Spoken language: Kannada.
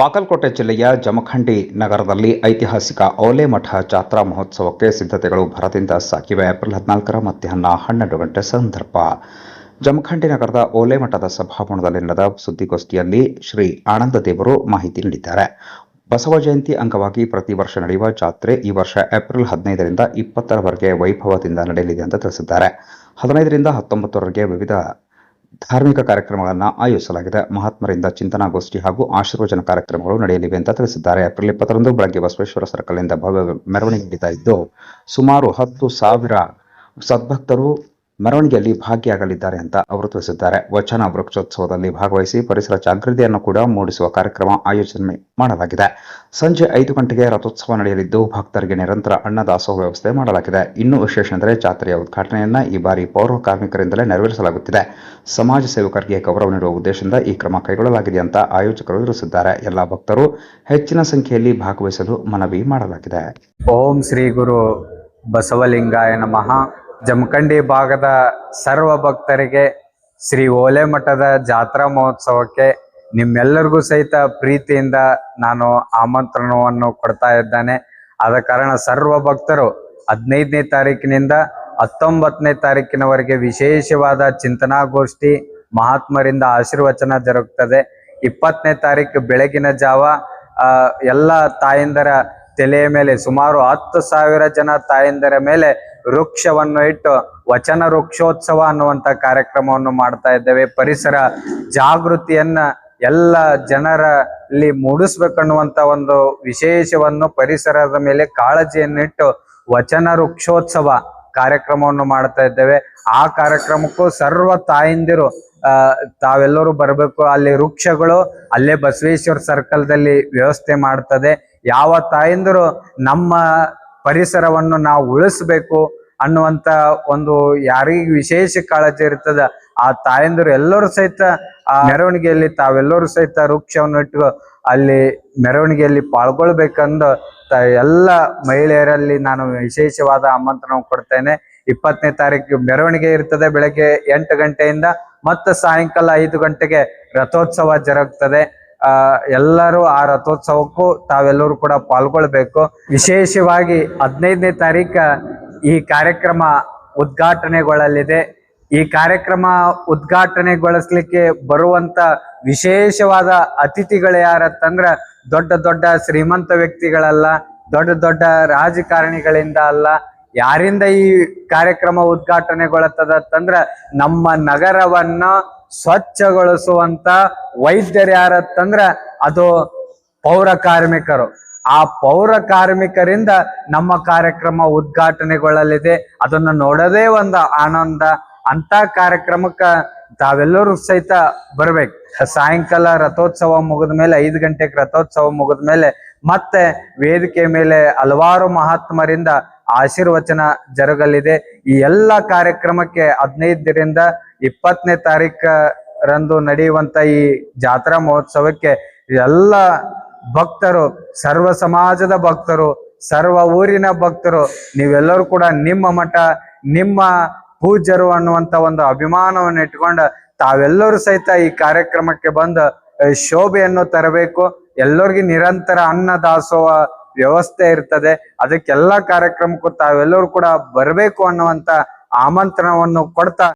ಬಾಗಲಕೋಟೆ ಜಿಲ್ಲೆಯ ಜಮಖಂಡಿ ನಗರದಲ್ಲಿ ಐತಿಹಾಸಿಕ ಓಲೆಮಠ ಜಾತ್ರಾ ಮಹೋತ್ಸವಕ್ಕೆ ಸಿದ್ಧತೆಗಳು ಭರದಿಂದ ಸಾಗಿವೆ. ಏಪ್ರಿಲ್ 14ರ ಮಧ್ಯಾಹ್ನ 12 ಗಂಟೆ ಸಂದರ್ಭ ಜಮಖಂಡಿ ನಗರದ ಓಲೆಮಠದ ಸಭಾಭವನದಲ್ಲಿ ನಡೆದ ಸುದ್ದಿಗೋಷ್ಠಿಯಲ್ಲಿ ಶ್ರೀ ಆನಂದ ದೇವರು ಮಾಹಿತಿ ನೀಡಿದ್ದಾರೆ. ಬಸವ ಜಯಂತಿ ಅಂಗವಾಗಿ ಪ್ರತಿ ವರ್ಷ ನಡೆಯುವ ಜಾತ್ರೆ ಈ ವರ್ಷ ಏಪ್ರಿಲ್ 15ರಿಂದ 20ರವರೆಗೆ ವೈಭವದಿಂದ ನಡೆಯಲಿದೆ ಅಂತ ತಿಳಿಸಿದ್ದಾರೆ. 15ರಿಂದ 19ರವರೆಗೆ ವಿವಿಧ ಧಾರ್ಮಿಕ ಕಾರ್ಯಕ್ರಮಗಳನ್ನು ಆಯೋಜಿಸಲಾಗಿದೆ. ಮಹಾತ್ಮರಿಂದ ಚಿಂತನಾಗೋಷ್ಠಿ ಹಾಗೂ ಆಶೀರ್ವಚನ ಕಾರ್ಯಕ್ರಮಗಳು ನಡೆಯಲಿವೆ ಅಂತ ತಿಳಿಸಿದ್ದಾರೆ. ಏಪ್ರಿಲ್ 20ರಂದು ಬೆಳಗ್ಗೆ ಬಸವೇಶ್ವರ ಸರ್ಕಲ್ನಿಂದ ಭವ್ಯ ಮೆರವಣಿಗೆ ನಡೀತಾ ಇದ್ದು ಸುಮಾರು 10,000 ಸದ್ಭಕ್ತರು ಮೆರವಣಿಗೆಯಲ್ಲಿ ಭಾಗಿಯಾಗಲಿದ್ದಾರೆ ಅಂತ ಅವರು ತಿಳಿಸಿದ್ದಾರೆ. ವಚನ ವೃಕ್ಷೋತ್ಸವದಲ್ಲಿ ಭಾಗವಹಿಸಿ ಪರಿಸರ ಜಾಗೃತಿಯನ್ನು ಕೂಡ ಮೂಡಿಸುವ ಕಾರ್ಯಕ್ರಮ ಆಯೋಜನೆ ಮಾಡಲಾಗಿದೆ. ಸಂಜೆ 5 ಗಂಟೆಗೆ ರಥೋತ್ಸವ ನಡೆಯಲಿದ್ದು ಭಕ್ತರಿಗೆ ನಿರಂತರ ಅನ್ನದಾಸೋಹ ವ್ಯವಸ್ಥೆ ಮಾಡಲಾಗಿದೆ. ಇನ್ನೂ ವಿಶೇಷ ಎಂದರೆ ಜಾತ್ರೆಯ ಉದ್ಘಾಟನೆಯನ್ನ ಈ ಬಾರಿ ಪೌರ ಕಾರ್ಮಿಕರಿಂದಲೇ ನೆರವೇರಿಸಲಾಗುತ್ತಿದೆ. ಸಮಾಜ ಸೇವಕರಿಗೆ ಗೌರವ ನೀಡುವ ಉದ್ದೇಶದಿಂದ ಈ ಕ್ರಮ ಕೈಗೊಳ್ಳಲಾಗಿದೆ ಅಂತ ಆಯೋಜಕರು ತಿಳಿಸಿದ್ದಾರೆ. ಎಲ್ಲ ಭಕ್ತರು ಹೆಚ್ಚಿನ ಸಂಖ್ಯೆಯಲ್ಲಿ ಭಾಗವಹಿಸಲು ಮನವಿ ಮಾಡಲಾಗಿದೆ. ಓಂ ಶ್ರೀ ಗುರು ಬಸವಲಿಂಗಾಯ ನಮಃ. ಜಮಖಂಡಿ ಭಾಗದ ಸರ್ವ ಭಕ್ತರಿಗೆ ಶ್ರೀ ಓಲೆಮಠದ ಜಾತ್ರಾ ಮಹೋತ್ಸವಕ್ಕೆ ನಿಮ್ಮೆಲ್ಲರಿಗೂ ಸಹಿತ ಪ್ರೀತಿಯಿಂದ ನಾನು ಆಮಂತ್ರಣವನ್ನು ಕೊಡ್ತಾ ಇದ್ದೇನೆ. ಆದ ಕಾರಣ ಸರ್ವ ಭಕ್ತರು 15ನೇ ತಾರೀಕಿನಿಂದ 19ನೇ ತಾರೀಕಿನವರೆಗೆ ವಿಶೇಷವಾದ ಚಿಂತನಾಗೋಷ್ಠಿ, ಮಹಾತ್ಮರಿಂದ ಆಶೀರ್ವಚನ ಜರುಗುತ್ತದೆ. 20ನೇ ತಾರೀಕು ಬೆಳಗಿನ ಜಾವ ಎಲ್ಲ ತಾಯಂದರ ತಲೆಯ ಮೇಲೆ ಸುಮಾರು 10,000 ಜನ ತಾಯಂದರ ಮೇಲೆ ವೃಕ್ಷವನ್ನು ಇಟ್ಟು ವಚನ ವೃಕ್ಷೋತ್ಸವ ಅನ್ನುವಂಥ ಕಾರ್ಯಕ್ರಮವನ್ನು ಮಾಡ್ತಾ ಇದ್ದೇವೆ. ಪರಿಸರ ಜಾಗೃತಿಯನ್ನ ಎಲ್ಲ ಜನರಲ್ಲಿ ಮೂಡಿಸ್ಬೇಕನ್ನುವಂಥ ಒಂದು ವಿಶೇಷವನ್ನು, ಪರಿಸರದ ಮೇಲೆ ಕಾಳಜಿಯನ್ನಿಟ್ಟು ವಚನ ವೃಕ್ಷೋತ್ಸವ ಕಾರ್ಯಕ್ರಮವನ್ನು ಮಾಡ್ತಾ ಇದ್ದೇವೆ. ಆ ಕಾರ್ಯಕ್ರಮಕ್ಕೂ ಸರ್ವ ತಾಯಂದಿರು ತಾವೆಲ್ಲರೂ ಬರಬೇಕು. ಅಲ್ಲಿ ವೃಕ್ಷಗಳು ಅಲ್ಲೇ ಬಸವೇಶ್ವರ ಸರ್ಕಲ್ದಲ್ಲಿ ವ್ಯವಸ್ಥೆ ಮಾಡ್ತದೆ. ಯಾವ ತಾಯಂದಿರು ನಮ್ಮ ಪರಿಸರವನ್ನು ನಾವು ಉಳಿಸ್ಬೇಕು ಅನ್ನುವಂಥ ಒಂದು ಯಾರಿಗೆ ವಿಶೇಷ ಕಾಳಜಿ ಇರ್ತದ ಆ ತಾಯಂದಿರು ಎಲ್ಲರೂ ಸಹಿತ ಆ ಮೆರವಣಿಗೆಯಲ್ಲಿ ತಾವೆಲ್ಲರೂ ಸಹಿತ ವೃಕ್ಷವನ್ನು ಇಟ್ಟು ಅಲ್ಲಿ ಮೆರವಣಿಗೆಯಲ್ಲಿ ಪಾಲ್ಗೊಳ್ಬೇಕಂದು ಎಲ್ಲ ಮಹಿಳೆಯರಲ್ಲಿ ನಾನು ವಿಶೇಷವಾದ ಆಮಂತ್ರಣ ಕೊಡ್ತೇನೆ. 20ನೇ ತಾರೀಕು ಮೆರವಣಿಗೆ ಇರ್ತದೆ. ಬೆಳಗ್ಗೆ 8 ಗಂಟೆಯಿಂದ ಮತ್ತು ಸಾಯಂಕಾಲ 5 ಗಂಟೆಗೆ ರಥೋತ್ಸವ ಜರುಗುತ್ತದೆ. ಎಲ್ಲರೂ ಆ ರಥೋತ್ಸವಕ್ಕೂ ತಾವೆಲ್ಲರೂ ಕೂಡ ಪಾಲ್ಗೊಳ್ಬೇಕು. ವಿಶೇಷವಾಗಿ 15ನೇ ತಾರೀಕು ಈ ಕಾರ್ಯಕ್ರಮ ಉದ್ಘಾಟನೆಗೊಳ್ಳಲಿದೆ. ಈ ಕಾರ್ಯಕ್ರಮ ಉದ್ಘಾಟನೆಗೊಳಿಸ್ಲಿಕ್ಕೆ ಬರುವಂತ ವಿಶೇಷವಾದ ಅತಿಥಿಗಳು ಯಾರತ್ತಂದ್ರ ದೊಡ್ಡ ದೊಡ್ಡ ಶ್ರೀಮಂತ ವ್ಯಕ್ತಿಗಳಲ್ಲ, ದೊಡ್ಡ ದೊಡ್ಡ ರಾಜಕಾರಣಿಗಳಿಂದ ಅಲ್ಲ. ಯಾರಿಂದ ಈ ಕಾರ್ಯಕ್ರಮ ಉದ್ಘಾಟನೆಗೊಳ್ಳುತ್ತದಂದ್ರ ನಮ್ಮ ನಗರವನ್ನ ಸ್ವಚ್ಛಗೊಳಿಸುವಂತ ವೈದ್ಯರು ಯಾರತ್ತಂದ್ರ ಅದು ಪೌರ ಕಾರ್ಮಿಕರು. ಆ ಪೌರ ಕಾರ್ಮಿಕರಿಂದ ನಮ್ಮ ಕಾರ್ಯಕ್ರಮ ಉದ್ಘಾಟನೆಗೊಳ್ಳಲಿದೆ. ಅದನ್ನು ನೋಡೋದೇ ಒಂದು ಆನಂದ. ಅಂತ ಕಾರ್ಯಕ್ರಮಕ್ಕ ತಾವೆಲ್ಲರೂ ಸಹಿತ ಬರ್ಬೇಕು. ಸಾಯಂಕಾಲ ರಥೋತ್ಸವ ಮುಗಿದ ಮೇಲೆ 5 ಗಂಟೆಗೆ ರಥೋತ್ಸವ ಮುಗಿದ ಮೇಲೆ ಮತ್ತೆ ವೇದಿಕೆ ಮೇಲೆ ಹಲವಾರು ಮಹಾತ್ಮರಿಂದ ಆಶೀರ್ವಚನ ಜರುಗಲಿದೆ. ಈ ಎಲ್ಲ ಕಾರ್ಯಕ್ರಮಕ್ಕೆ 15ರಿಂದ 20ನೇ ತಾರೀಕರಂದು ನಡೆಯುವಂತ ಈ ಜಾತ್ರಾ ಮಹೋತ್ಸವಕ್ಕೆ ಎಲ್ಲ ಭಕ್ತರು, ಸರ್ವ ಸಮಾಜದ ಭಕ್ತರು, ಸರ್ವ ಊರಿನ ಭಕ್ತರು ನೀವೆಲ್ಲರೂ ಕೂಡ ನಿಮ್ಮ ಮಠ, ನಿಮ್ಮ ಪೂಜ್ಯರು ಅನ್ನುವಂಥ ಒಂದು ಅಭಿಮಾನವನ್ನು ಇಟ್ಕೊಂಡು ತಾವೆಲ್ಲರೂ ಸಹಿತ ಈ ಕಾರ್ಯಕ್ರಮಕ್ಕೆ ಬಂದು ಶೋಭೆಯನ್ನು ತರಬೇಕು. ಎಲ್ಲರಿಗೂ ನಿರಂತರ ಅನ್ನದಾಸೋಹ ವ್ಯವಸ್ಥೆ ಇರ್ತದೆ. ಅದಕ್ಕೆಲ್ಲ ಕಾರ್ಯಕ್ರಮಕ್ಕೂ ತಾವೆಲ್ಲರೂ ಕೂಡ ಬರಬೇಕು ಅನ್ನುವಂಥ ಆಮಂತ್ರಣವನ್ನು ಕೊಡ್ತಾ